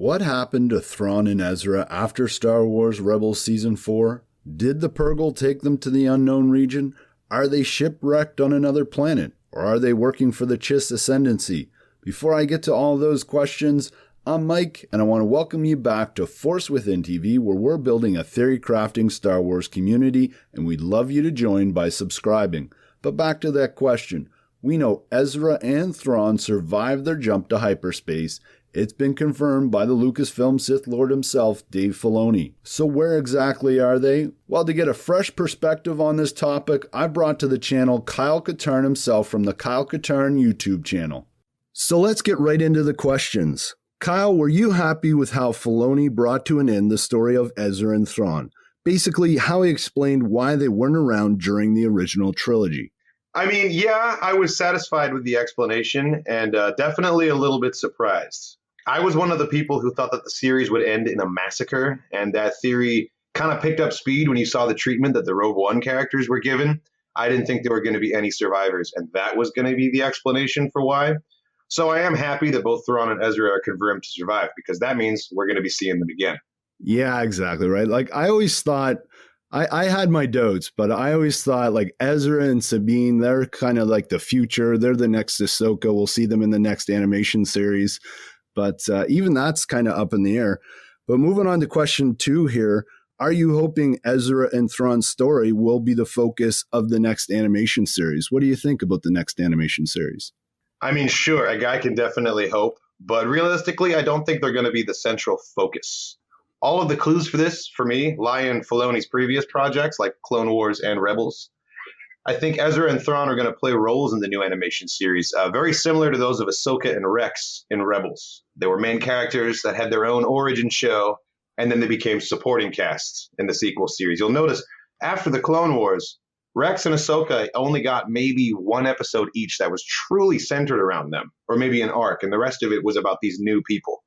What happened to Thrawn and Ezra after Star Wars Rebels Season 4? Did the Purrgil take them to the unknown region? Are they shipwrecked on another planet? Or are they working for the Chiss Ascendancy? Before I get to all those questions, I'm Mike, and I want to welcome you back to Force Within TV, where we're building a theory-crafting Star Wars community, and we'd love you to join by subscribing. But back to that question. We know Ezra and Thrawn survived their jump to hyperspace. It's been confirmed by the Lucasfilm Sith Lord himself, Dave Filoni. So where exactly are they? Well, to get a fresh perspective on this topic, I brought to the channel Kyle Katarn himself from the Kyle Katarn YouTube channel. So let's get right into the questions. Kyle, were you happy with how Filoni brought to an end the story of Ezra and Thrawn? Basically, how he explained why they weren't around during the original trilogy. I mean, yeah, I was satisfied with the explanation and definitely a little bit surprised. I was one of the people who thought that the series would end in a massacre, and that theory kind of picked up speed when you saw the treatment that the Rogue One characters were given. I didn't think there were going to be any survivors, and that was going to be the explanation for why. So I am happy that both Thrawn and Ezra are confirmed to survive, because that means we're going to be seeing them again. Yeah, exactly, right? Like, I always thought, I had my doubts, but I always thought, like, Ezra and Sabine, they're kind of like the future. They're the next Ahsoka. We'll see them in the next animation series. But even that's kind of up in the air. But moving on to question 2 here, are you hoping Ezra and Thrawn's story will be the focus of the next animation series? What do you think about the next animation series? I mean, sure, a guy can definitely hope, but realistically, I don't think they're going to be the central focus. All of the clues for this, for me, lie in Filoni's previous projects like Clone Wars and Rebels. I think Ezra and Thrawn are going to play roles in the new animation series, very similar to those of Ahsoka and Rex in Rebels. They were main characters that had their own origin show, and then they became supporting casts in the sequel series. You'll notice after the Clone Wars, Rex and Ahsoka only got maybe one episode each that was truly centered around them, or maybe an arc, and the rest of it was about these new people.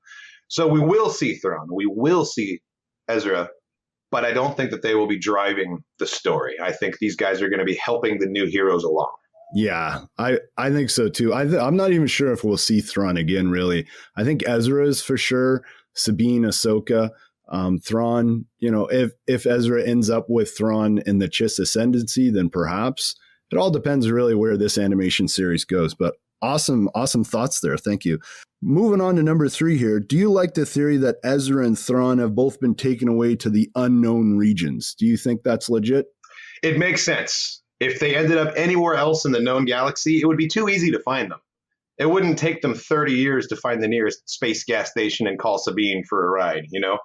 So we will see Thrawn, we will see Ezra, but I don't think that they will be driving the story. I think these guys are going to be helping the new heroes along. Yeah, I think so too. I'm not even sure if we'll see Thrawn again, really. I think Ezra is for sure, Sabine, Ahsoka, Thrawn, you know, if Ezra ends up with Thrawn in the Chiss Ascendancy, then perhaps. It all depends really where this animation series goes, but awesome thoughts there. Thank you. Moving on to number 3 here. Do you like the theory that Ezra and Thrawn have both been taken away to the unknown regions? Do you think that's legit? It makes sense. If they ended up anywhere else in the known galaxy, it would be too easy to find them. It wouldn't take them 30 years to find the nearest space gas station and call Sabine for a ride, you know?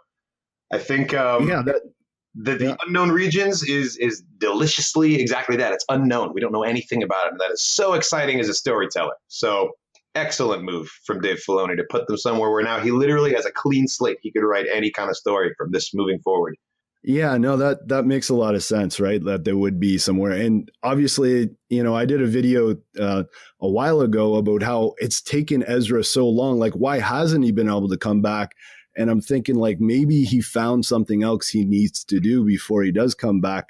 I think the unknown regions is deliciously exactly that. It's unknown. We don't know anything about it, and that is so exciting as a storyteller. So excellent move from Dave Filoni to put them somewhere where now he literally has a clean slate. He could write any kind of story from this moving forward. Yeah, no, that makes a lot of sense, right? That there would be somewhere. And obviously, you know, I did a video a while ago about how it's taken Ezra so long. Like, why hasn't he been able to come back? And I'm thinking, like, maybe he found something else he needs to do before he does come back.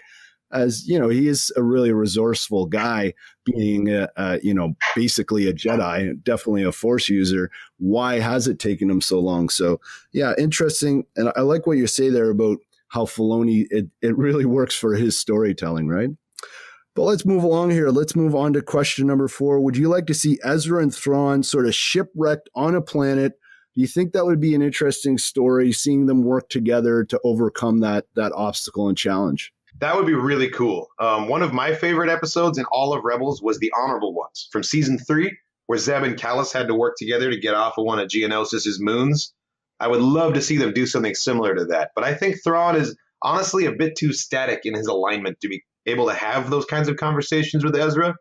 As, you know, he is a really resourceful guy, being, you know, basically a Jedi, definitely a Force user. Why has it taken him so long? So, yeah, interesting. And I like what you say there about how Filoni, it really works for his storytelling, right? But let's move along here. Let's move on to question number 4. Would you like to see Ezra and Thrawn sort of shipwrecked on a planet? Do you think that would be an interesting story, seeing them work together to overcome that obstacle and challenge? That would be really cool. One of my favorite episodes in all of Rebels was the Honorable Ones from season 3, where Zeb and Kallus had to work together to get off of one of Geonosis' moons. I would love to see them do something similar to that. But I think Thrawn is honestly a bit too static in his alignment to be able to have those kinds of conversations with Ezra.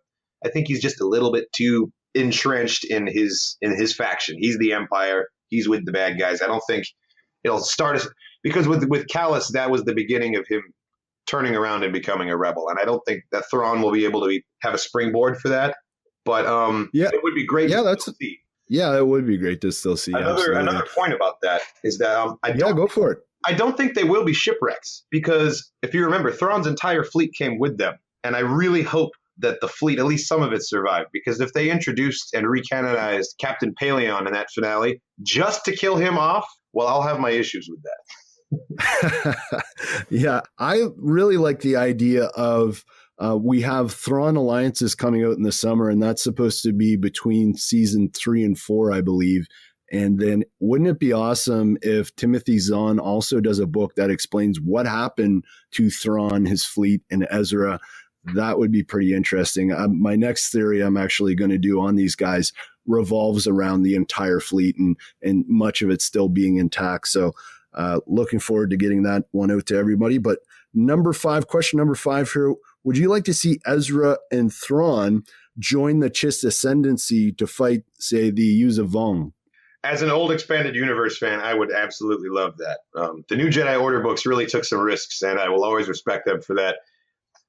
I think he's just a little bit too entrenched in his faction. He's the Empire. He's with the bad guys. I don't think it'll start as, because with Kallus, that was the beginning of him turning around and becoming a rebel. And I don't think that Thrawn will be able to have a springboard for that. But it would be great to see. Yeah, it would be great to still see. Another point about that is that go for it. I don't think they will be shipwrecks, because if you remember, Thrawn's entire fleet came with them. And I really hope that the fleet, at least some of it, survived. Because if they introduced and recanonized Captain Paleon in that finale just to kill him off, well, I'll have my issues with that. Yeah, I really like the idea of we have Thrawn Alliances coming out in the summer, and that's supposed to be between season 3 and 4, I believe. And then wouldn't it be awesome if Timothy Zahn also does a book that explains what happened to Thrawn, his fleet, and Ezra? That would be pretty interesting. My next theory I'm actually going to do on these guys revolves around the entire fleet and much of it still being intact. So looking forward to getting that one out to everybody. But question number 5 here. Would you like to see Ezra and Thrawn join the Chiss Ascendancy to fight, say, the Yuzavong? As an old Expanded Universe fan, I would absolutely love that. The new Jedi Order books really took some risks, and I will always respect them for that.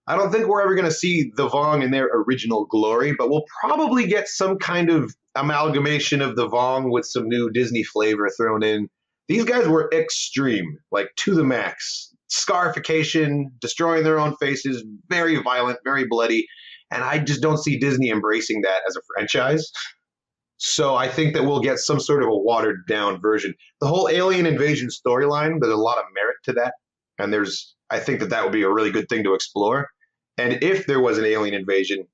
I don't think we're ever going to see the Vong in their original glory, but we'll probably get some kind of amalgamation of the Vong with some new Disney flavor thrown in. These guys were extreme, like to the max. Scarification, destroying their own faces, very violent, very bloody, and I just don't see Disney embracing that as a franchise. So I think that we'll get some sort of a watered down version. The whole alien invasion storyline, there's a lot of merit to that. And I think that would be a really good thing to explore. And if there was an alien invasion,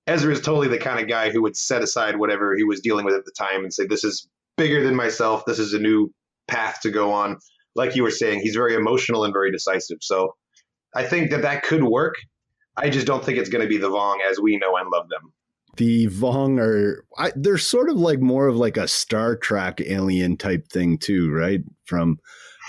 Ezra is totally the kind of guy who would set aside whatever he was dealing with at the time and say, this is bigger than myself. This is a new path to go on. Like you were saying, he's very emotional and very decisive. So I think that could work. I just don't think it's going to be the Vong as we know and love them. The Vong they're sort of like more of like a Star Trek alien type thing too, right? From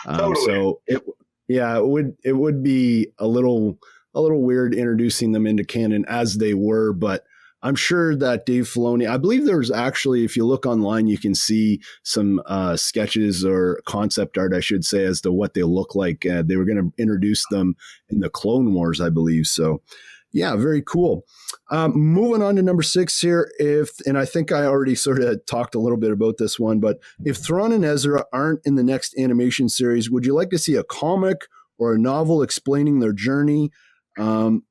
Totally. So it would be a little weird introducing them into canon as they were, but I'm sure that Dave Filoni, I believe there's actually, if you look online, you can see some sketches or concept art, I should say, as to what they look like. They were going to introduce them in the Clone Wars, I believe. So yeah, very cool. Moving on to number 6 here. And I think I already sort of talked a little bit about this one, but if Thrawn and Ezra aren't in the next animation series, would you like to see a comic or a novel explaining their journey?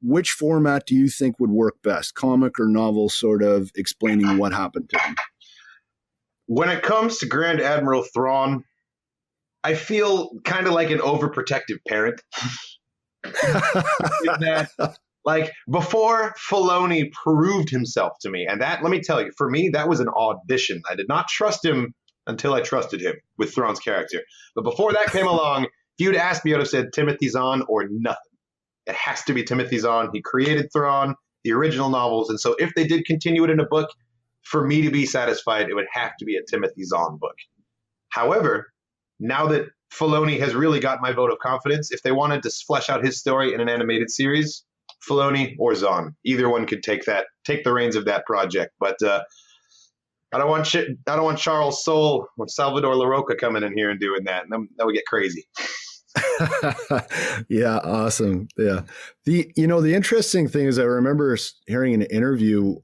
Which format do you think would work best? Comic or novel, sort of explaining what happened to them? When it comes to Grand Admiral Thrawn, I feel kind of like an overprotective parent. Like, before Filoni proved himself to me, and that, let me tell you, for me, that was an audition. I did not trust him until I trusted him with Thrawn's character. But before that came along, if you'd asked me, I would have said Timothy Zahn or nothing. It has to be Timothy Zahn. He created Thrawn, the original novels, and so if they did continue it in a book, for me to be satisfied, it would have to be a Timothy Zahn book. However, now that Filoni has really got my vote of confidence, if they wanted to flesh out his story in an animated series, Filoni or Zahn, either one could take the reins of that project. But I don't want Charles Soule or Salvador LaRocca coming in here and doing that. That would get crazy. Yeah, awesome. Yeah. The interesting thing is I remember hearing an interview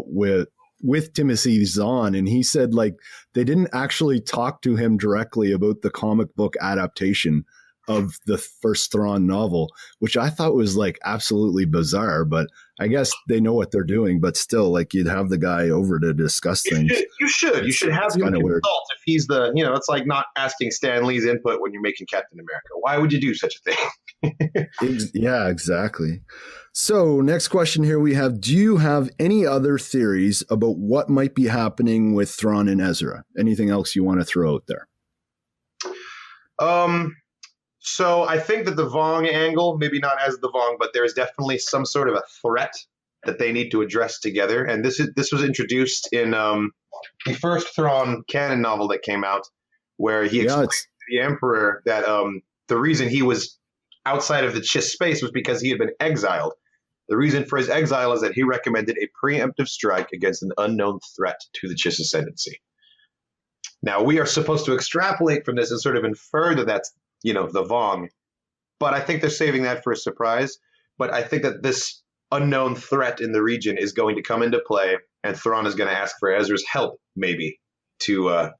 with Timothy Zahn, and he said like they didn't actually talk to him directly about the comic book adaptation of the first Thrawn novel, which I thought was like absolutely bizarre, but I guess they know what they're doing, but still, like, you'd have the guy over to discuss things. You should have him consult if he's it's like not asking Stan Lee's input when you're making Captain America. Why would you do such a thing? Yeah, exactly. So next question here we have, do you have any other theories about what might be happening with Thrawn and Ezra? Anything else you want to throw out there? So I think that the Vong angle, maybe not as the Vong, but there's definitely some sort of a threat that they need to address together. And this was introduced in the first Thrawn canon novel that came out, where he explained to the Emperor that the reason he was outside of the Chiss space was because he had been exiled. The reason for his exile is that he recommended a preemptive strike against an unknown threat to the Chiss Ascendancy. Now, we are supposed to extrapolate from this and sort of infer that that's the Vong. But I think they're saving that for a surprise. But I think that this unknown threat in the region is going to come into play, and Thrawn is going to ask for Ezra's help, maybe, to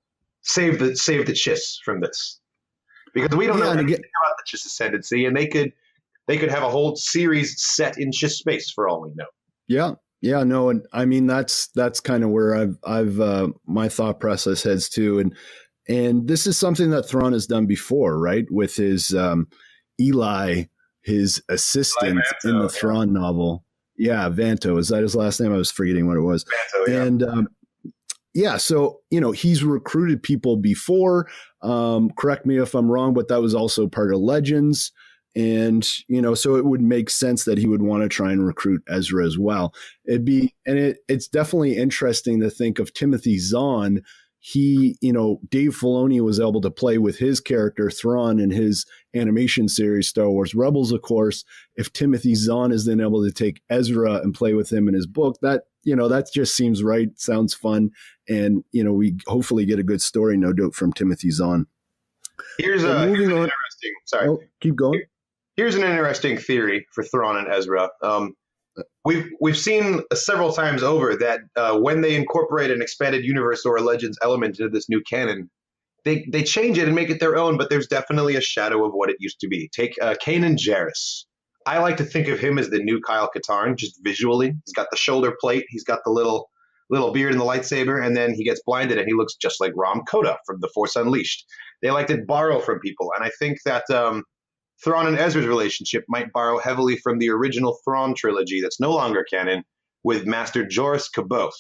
save the Chiss from this. Because we don't know anything about the Chiss Ascendancy, and they could have a whole series set in Chiss space for all we know. Yeah, no, and I mean that's kind of where I've my thought process heads to, and And this is something that Thrawn has done before, right? With his Eli, his assistant Vanto, in the Thrawn novel. Yeah, Vanto. Is that his last name? I was forgetting what it was. Vanto, yeah. And yeah, so, he's recruited people before. Correct me if I'm wrong, but that was also part of Legends. And, so it would make sense that he would want to try and recruit Ezra as well. It's definitely interesting to think of Timothy Zahn. He, Dave Filoni was able to play with his character Thrawn in his animation series, Star Wars Rebels, of course. If Timothy Zahn is then able to take Ezra and play with him in his book, that just seems right. Sounds fun. And, we hopefully get a good story, no doubt, from Timothy Zahn. Here's an interesting, sorry. Oh, keep going. Here's an interesting theory for Thrawn and Ezra. We've seen several times over that when they incorporate an expanded universe or a Legends element into this new canon, they change it and make it their own, but there's definitely a shadow of what it used to be. Take Kanan Jarrus. I like to think of him as the new Kyle Katarn, just visually. He's got the shoulder plate, he's got the little beard and the lightsaber, and then he gets blinded and he looks just like Ram Koda from The Force Unleashed. They like to borrow from people, and I think that Thrawn and Ezra's relationship might borrow heavily from the original Thrawn trilogy that's no longer canon with Master Joruus C'baoth,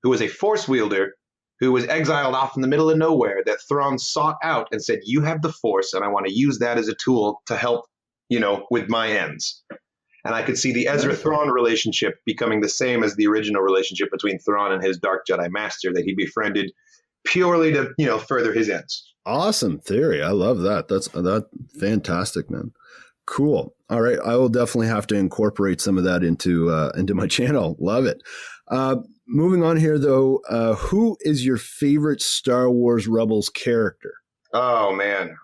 who was a Force wielder who was exiled off in the middle of nowhere that Thrawn sought out and said, you have the Force, and I want to use that as a tool to help, with my ends. And I could see the Ezra-Thrawn relationship becoming the same as the original relationship between Thrawn and his Dark Jedi Master that he befriended purely to, further his ends. Awesome theory. I love that. That's fantastic, man. Cool. All right. I will definitely have to incorporate some of that into my channel. Love it. Moving on here, though, who is your favorite Star Wars Rebels character? Oh, man.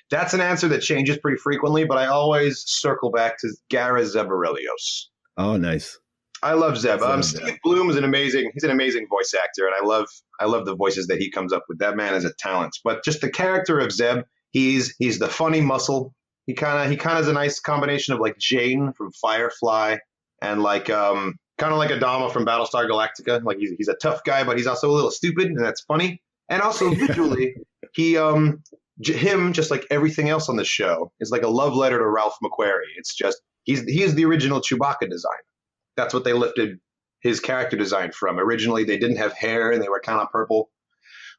That's an answer that changes pretty frequently, but I always circle back to Gareth Zeb Orrelios. Oh, nice. I love Zeb. Steve Bloom is he's an amazing voice actor, and I love the voices that he comes up with. That man is a talent. But just the character of Zeb, he's the funny muscle. He kind of is a nice combination of like Jane from Firefly and like kind of like Adama from Battlestar Galactica. Like he's a tough guy, but he's also a little stupid, and that's funny. And also visually, him just like everything else on the show is like a love letter to Ralph McQuarrie. It's just he is the original Chewbacca design. That's what they lifted his character design from. Originally, they didn't have hair and they were kind of purple.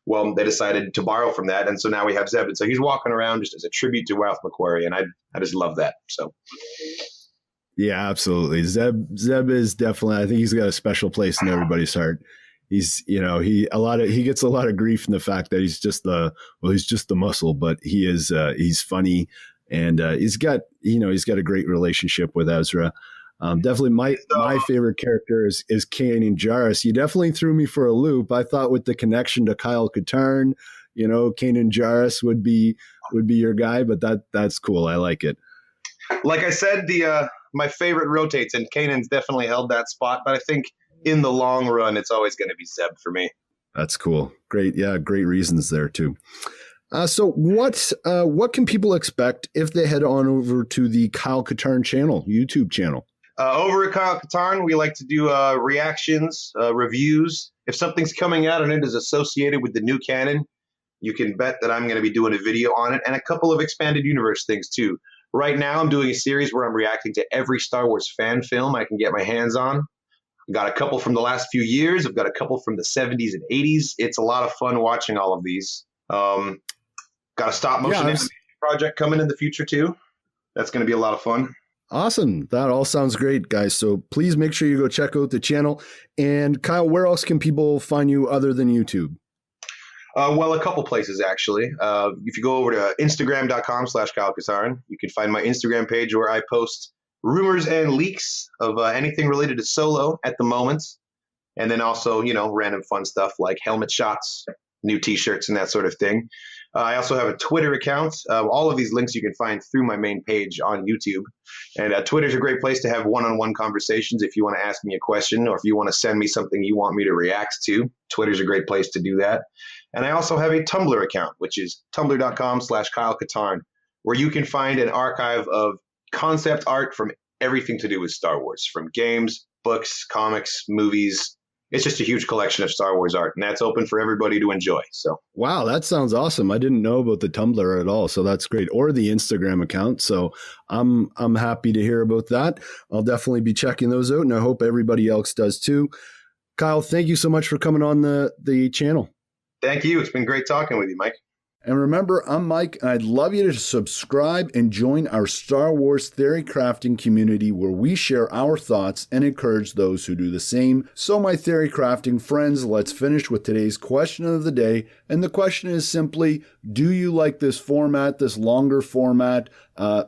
Well, they decided to borrow from that, and so now we have Zeb. And so he's walking around just as a tribute to Ralph McQuarrie, and I just love that. So, yeah, absolutely. Zeb is definitely. I think he's got a special place in everybody's heart. He's he gets a lot of grief in the fact that he's just the muscle, but he's funny, and he's got a great relationship with Ezra. Definitely my favorite character is Kanan Jarrus. You definitely threw me for a loop. I thought with the connection to Kyle Katarn, Kanan Jarrus would be your guy, but that's cool. I like it. Like I said, my favorite rotates, and Kanan's definitely held that spot, but I think in the long run, it's always going to be Zeb for me. That's cool. Great. Yeah. Great reasons there too. So what can people expect if they head on over to the Kyle Katarn channel, YouTube channel? Over at Kyle Katarn, we like to do reactions, reviews. If something's coming out and it is associated with the new canon, you can bet that I'm going to be doing a video on it, and a couple of expanded universe things too. Right now, I'm doing a series where I'm reacting to every Star Wars fan film I can get my hands on. I've got a couple from the last few years. I've got a couple from the 70s and 80s. It's a lot of fun watching all of these. Got a stop motion animation project coming in the future too. That's going to be a lot of fun. Awesome. That all sounds great, guys. So please make sure you go check out the channel. And Kyle, where else can people find you other than YouTube? Well, a couple places, actually. If you go over to Instagram.com/Kyle Katarn, you can find my Instagram page where I post rumors and leaks of anything related to Solo at the moment. And then also, random fun stuff like helmet shots, new T-shirts, and that sort of thing. I also have a Twitter account. All of these links you can find through my main page on YouTube. And Twitter's a great place to have one-on-one conversations if you want to ask me a question or if you want to send me something you want me to react to. Twitter's a great place to do that. And I also have a Tumblr account, which is tumblr.com/Kyle Katarn, where you can find an archive of concept art from everything to do with Star Wars, from games, books, comics, movies, it's just a huge collection of Star Wars art, and that's open for everybody to enjoy. So, wow, that sounds awesome. I didn't know about the Tumblr at all, so that's great, or the Instagram account. So I'm happy to hear about that. I'll definitely be checking those out, and I hope everybody else does too. Kyle, thank you so much for coming on the channel. thank you. It's been great talking with you, Mike. And remember, I'm Mike, and I'd love you to subscribe and join our Star Wars theory crafting community where we share our thoughts and encourage those who do the same. So, my theory crafting friends, let's finish with today's question of the day. And the question is simply, do you like this format, this longer format,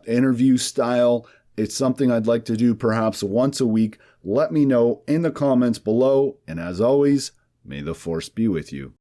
interview style? It's something I'd like to do perhaps once a week. Let me know in the comments below. And as always, may the Force be with you.